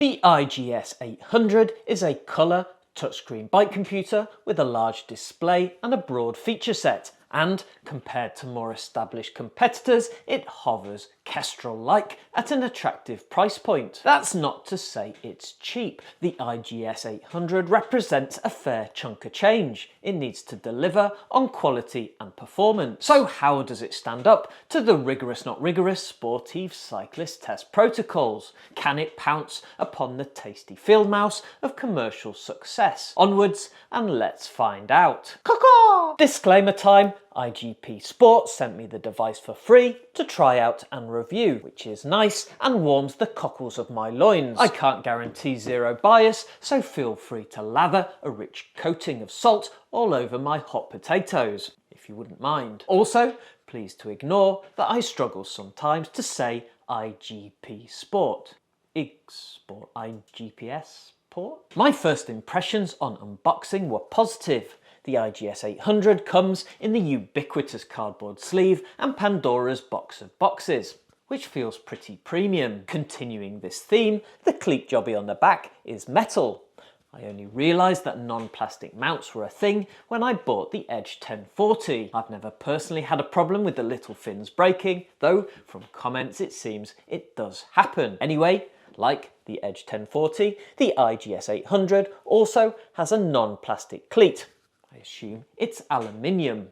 The iGS800 is a colour touchscreen bike computer with a large display and a broad feature set, and compared to more established competitors, it hovers Kestrel-like at an attractive price point. That's not to say it's cheap. The iGS800 represents a fair chunk of change. It needs to deliver on quality and performance. So how does it stand up to the rigorous not rigorous sportive cyclist test protocols? Can it pounce upon the tasty field mouse of commercial success? Onwards and let's find out. Caw-caw! Disclaimer time. iGPSport sent me the device for free to try out and review, which is nice and warms the cockles of my loins. I can't guarantee zero bias, so feel free to lather a rich coating of salt all over my hot potatoes, if you wouldn't mind. Also, please to ignore that I struggle sometimes to say iGPSport. iGPSport. iGPSport? My first impressions on unboxing were positive. The iGS800 comes in the ubiquitous cardboard sleeve and Pandora's box of boxes, which feels pretty premium. Continuing this theme, the cleat jobby on the back is metal. I only realised that non-plastic mounts were a thing when I bought the Edge 1040. I've never personally had a problem with the little fins breaking, though from comments it seems it does happen. Anyway, like the Edge 1040, the iGS800 also has a non-plastic cleat. I assume it's aluminum.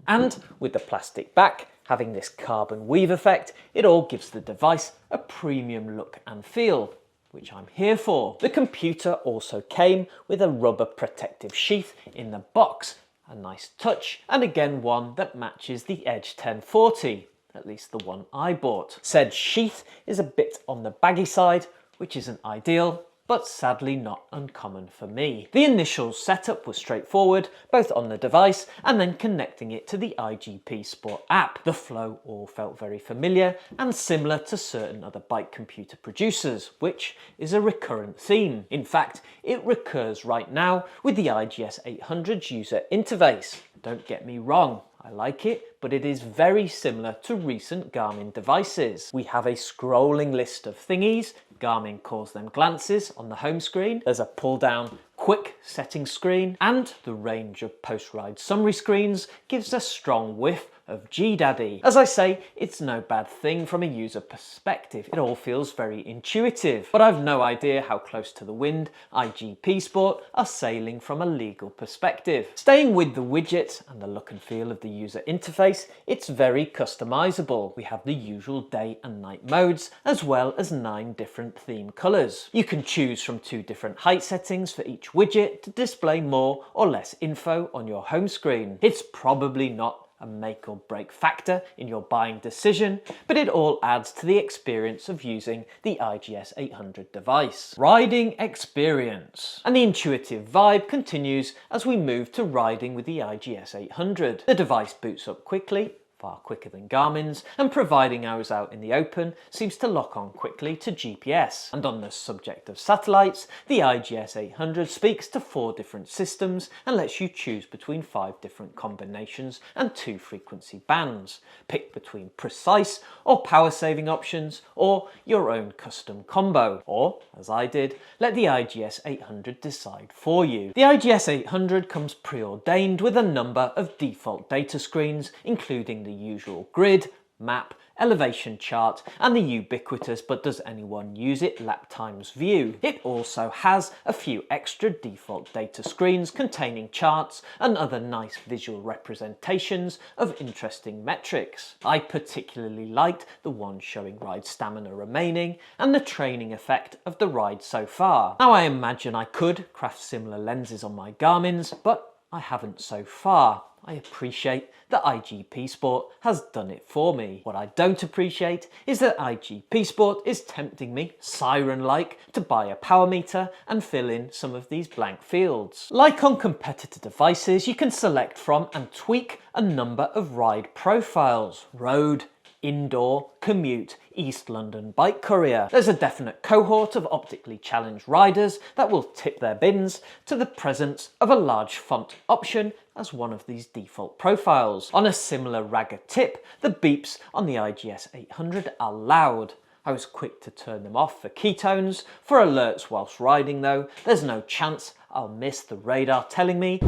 And with the plastic back having this carbon weave effect, it all gives the device a premium look and feel, which I'm here for. The computer also came with a rubber protective sheath in the box, a nice touch, and again one that matches the Edge 1040, at least the one I bought. Said sheath is a bit on the baggy side, which isn't ideal, but sadly not uncommon for me. The initial setup was straightforward, both on the device and then connecting it to the iGPSport app. The flow all felt very familiar and similar to certain other bike computer producers, which is a recurrent theme. In fact, it recurs right now with the iGS800's user interface. Don't get me wrong, I like it, but it is very similar to recent Garmin devices. We have a scrolling list of thingies, Garmin calls them glances, on the home screen. There's a pull down quick setting screen, and the range of post-ride summary screens gives a strong whiff of G-Daddy. As I say, it's no bad thing from a user perspective. It all feels very intuitive, but I've no idea how close to the wind iGPSport are sailing from a legal perspective. Staying with the widget and the look and feel of the user interface, it's very customizable. We have the usual day and night modes, as well as 9 different theme colors. You can choose from 2 different height settings for each widget to display more or less info on your home screen. It's probably not a make or break factor in your buying decision, but it all adds to the experience of using the iGS800 device. Riding experience. And the intuitive vibe continues as we move to riding with the iGS800. The device boots up quickly, far quicker than Garmin's, and providing hours out in the open seems to lock on quickly to GPS. And on the subject of satellites, the iGS800 speaks to 4 different systems and lets you choose between 5 different combinations and 2 frequency bands. Pick between precise or power saving options or your own custom combo, or, as I did, let the iGS800 decide for you. The iGS800 comes preordained with a number of default data screens, including the usual grid, map, elevation chart, and the ubiquitous but does anyone use it lap times view. It also has a few extra default data screens containing charts and other nice visual representations of interesting metrics. I particularly liked the one showing ride stamina remaining and the training effect of the ride so far. Now I imagine I could craft similar lenses on my Garmin's, but I haven't so far. I appreciate that iGPSport has done it for me. What I don't appreciate is that iGPSport is tempting me, siren-like, to buy a power meter and fill in some of these blank fields. Like on competitor devices, you can select from and tweak a number of ride profiles: road, indoor, commute, East London bike courier. There's a definite cohort of optically challenged riders that will tip their bins to the presence of a large font option as one of these default profiles. On a similar ragged tip, the beeps on the iGS800 are loud. I was quick to turn them off for ketones. For alerts whilst riding though, there's no chance I'll miss the radar telling me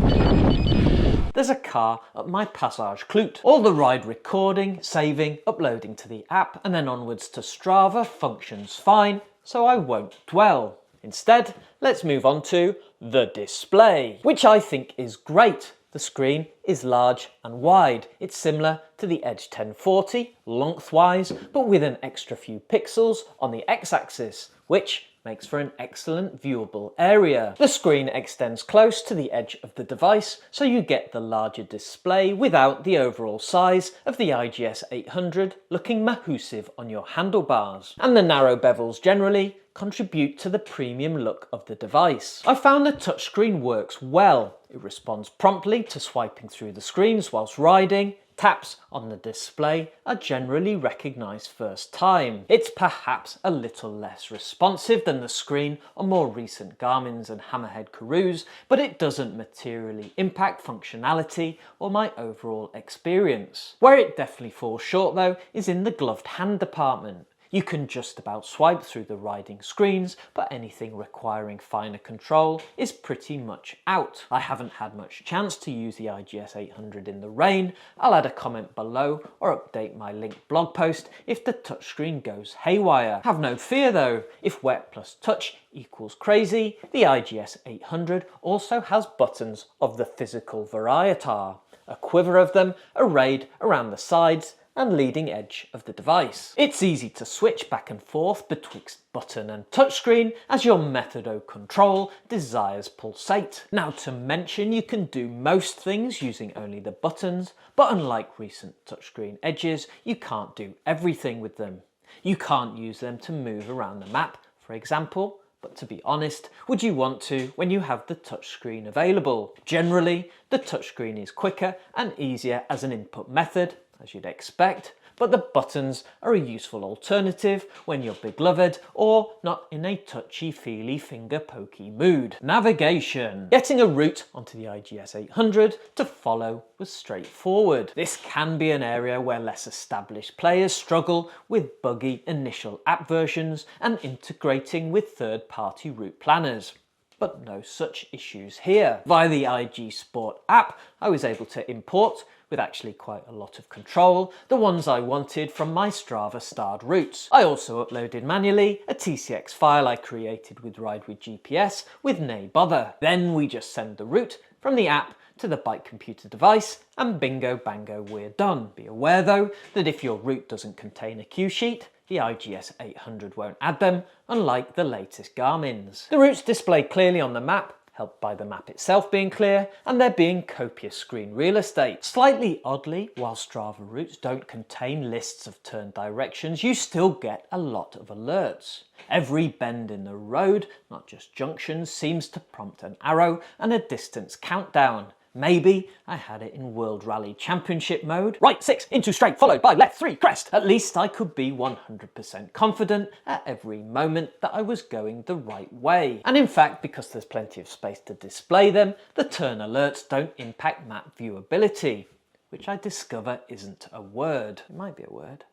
there's a car at my Passage Clout. All the ride recording, saving, uploading to the app and then onwards to Strava functions fine, so I won't dwell. Instead, let's move on to the display, which I think is great. The screen is large and wide. It's similar to the Edge 1040 lengthwise, but with an extra few pixels on the x-axis, which makes for an excellent viewable area. The screen extends close to the edge of the device, so you get the larger display without the overall size of the iGS800 looking massive on your handlebars. And the narrow bevels generally contribute to the premium look of the device. I found the touchscreen works well. It responds promptly to swiping through the screens whilst riding. Taps on the display are generally recognised first time. It's perhaps a little less responsive than the screen on more recent Garmin's and Hammerhead Karoos, but it doesn't materially impact functionality or my overall experience. Where it definitely falls short though is in the gloved hand department. You can just about swipe through the riding screens, but anything requiring finer control is pretty much out. I haven't had much chance to use the iGS800 in the rain. I'll add a comment below or update my linked blog post if the touchscreen goes haywire. Have no fear though, if wet plus touch equals crazy, the iGS800 also has buttons of the physical varietar, a quiver of them arrayed around the sides and leading edge of the device. It's easy to switch back and forth betwixt button and touchscreen as your method of control desires pulsate. Now to mention, you can do most things using only the buttons, but unlike recent touchscreen edges, you can't do everything with them. You can't use them to move around the map, for example, but to be honest, would you want to when you have the touchscreen available? Generally, the touchscreen is quicker and easier as an input method, as you'd expect, but the buttons are a useful alternative when you're beloved or not in a touchy-feely finger-pokey mood. Navigation. Getting a route onto the iGS800 to follow was straightforward. This can be an area where less established players struggle with buggy initial app versions and integrating with third-party route planners. But no such issues here. Via the iGPSport app, I was able to import, with actually quite a lot of control, the ones I wanted from my Strava starred routes. I also uploaded manually a TCX file I created with Ride with GPS with nay bother. Then we just send the route from the app to the bike computer device and bingo bango, we're done. Be aware though that if your route doesn't contain a cue sheet, the iGS800 won't add them, unlike the latest Garmin's. The routes display clearly on the map, helped by the map itself being clear and there being copious screen real estate. Slightly oddly, while Strava routes don't contain lists of turn directions, you still get a lot of alerts. Every bend in the road, not just junctions, seems to prompt an arrow and a distance countdown. Maybe I had it in World Rally Championship mode. Right 6 into straight followed by left 3 crest. At least I could be 100% confident at every moment that I was going the right way. And in fact, because there's plenty of space to display them, the turn alerts don't impact map viewability, which I discover isn't a word. It might be a word.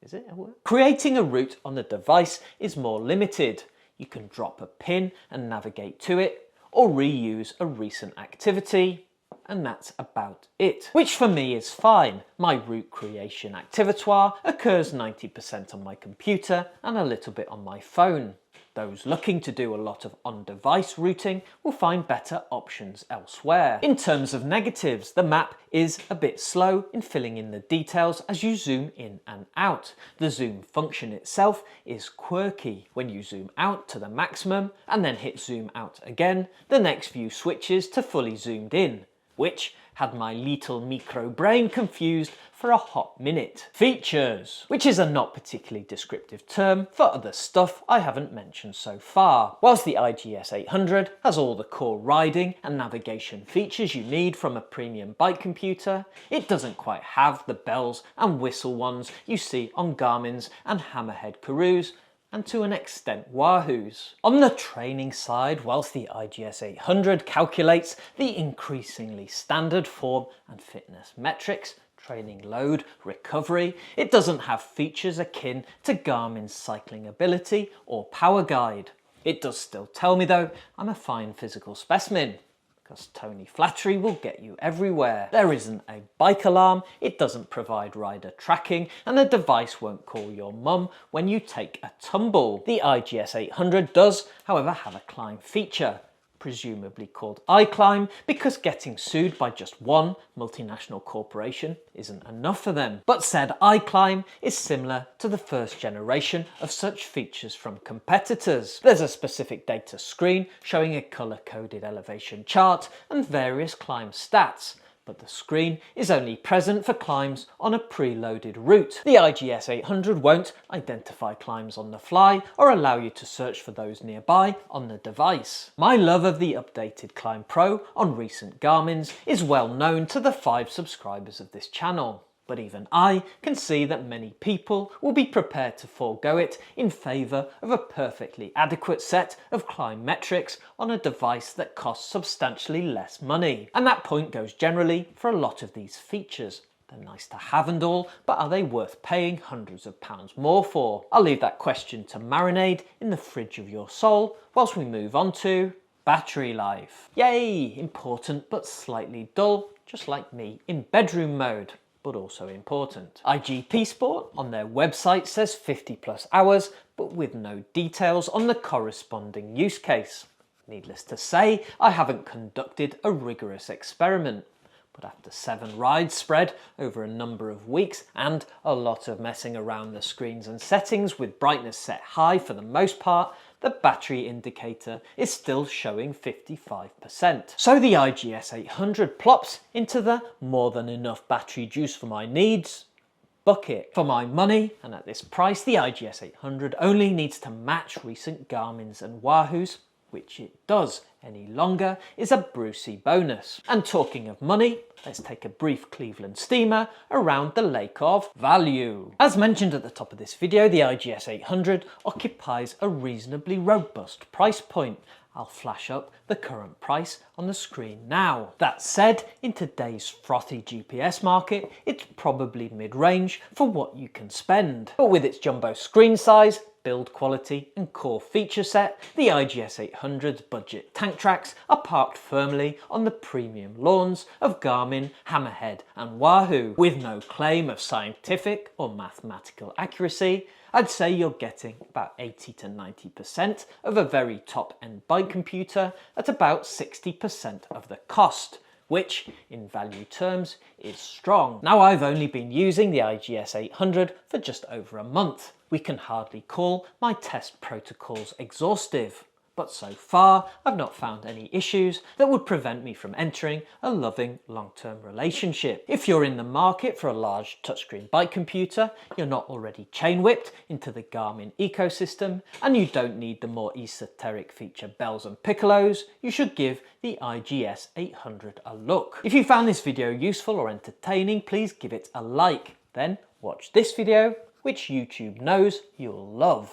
Is it a word? Creating a route on the device is more limited. You can drop a pin and navigate to it, or reuse a recent activity, and that's about it. Which for me is fine. My route creation activatoire occurs 90% on my computer and a little bit on my phone. Those looking to do a lot of on-device routing will find better options elsewhere. In terms of negatives, the map is a bit slow in filling in the details as you zoom in and out. The zoom function itself is quirky. When you zoom out to the maximum and then hit zoom out again, the next view switches to fully zoomed in, which had my little micro brain confused for a hot minute. Features, which is a not particularly descriptive term for other stuff I haven't mentioned so far. Whilst the iGS800 has all the core riding and navigation features you need from a premium bike computer, it doesn't quite have the bells and whistle ones you see on Garmin's and Hammerhead Karoos, and to an extent Wahoo's. On the training side, whilst the iGS800 calculates the increasingly standard form and fitness metrics, training load, recovery. It doesn't have features akin to Garmin's cycling ability or power guide. It does still tell me though I'm a fine physical specimen, because Tony Flattery will get you everywhere. There isn't a bike alarm, it doesn't provide rider tracking, and the device won't call your mum when you take a tumble. The iGS800 does, however, have a climb feature, presumably called iClimb, because getting sued by just one multinational corporation isn't enough for them. But said iClimb is similar to the first generation of such features from competitors. There's a specific data screen showing a colour-coded elevation chart and various climb stats, but the screen is only present for climbs on a preloaded route. The iGS800 won't identify climbs on the fly or allow you to search for those nearby on the device. My love of the updated Climb Pro on recent Garmin's is well known to the 5 subscribers of this channel. But even I can see that many people will be prepared to forego it in favour of a perfectly adequate set of climb metrics on a device that costs substantially less money. And that point goes generally for a lot of these features. They're nice to have and all, but are they worth paying hundreds of pounds more for? I'll leave that question to marinade in the fridge of your soul whilst we move on to battery life. Yay! Important but slightly dull, just like me in bedroom mode, but also important. iGPSport on their website says 50 plus hours, but with no details on the corresponding use case. Needless to say, I haven't conducted a rigorous experiment, but after 7 rides spread over a number of weeks and a lot of messing around the screens and settings with brightness set high for the most part, the battery indicator is still showing 55%. So the iGS800 plops into the more than enough battery juice for my needs bucket. For my money, and at this price, the iGS800 only needs to match recent Garmin's and Wahoo's, which it does. Any longer is a Brucey bonus. And talking of money, let's take a brief Cleveland steamer around the lake of value. As mentioned at the top of this video, the iGS800 occupies a reasonably robust price point. I'll flash up the current price on the screen now. That said, in today's frothy GPS market, it's probably mid-range for what you can spend. But with its jumbo screen size, build quality and core feature set, the iGS800's budget tank tracks are parked firmly on the premium lawns of Garmin, Hammerhead and Wahoo. With no claim of scientific or mathematical accuracy, I'd say you're getting about 80 to 90% of a very top-end bike computer at about 60% of the cost, which in value terms is strong. Now, I've only been using the iGS800 for just over a month. We can hardly call my test protocols exhaustive, but so far I've not found any issues that would prevent me from entering a loving long-term relationship. If you're in the market for a large touchscreen bike computer, you're not already chain whipped into the Garmin ecosystem, and you don't need the more esoteric feature bells and piccolos, you should give the iGS800 a look. If you found this video useful or entertaining, please give it a like. Then watch this video, which YouTube knows you'll love.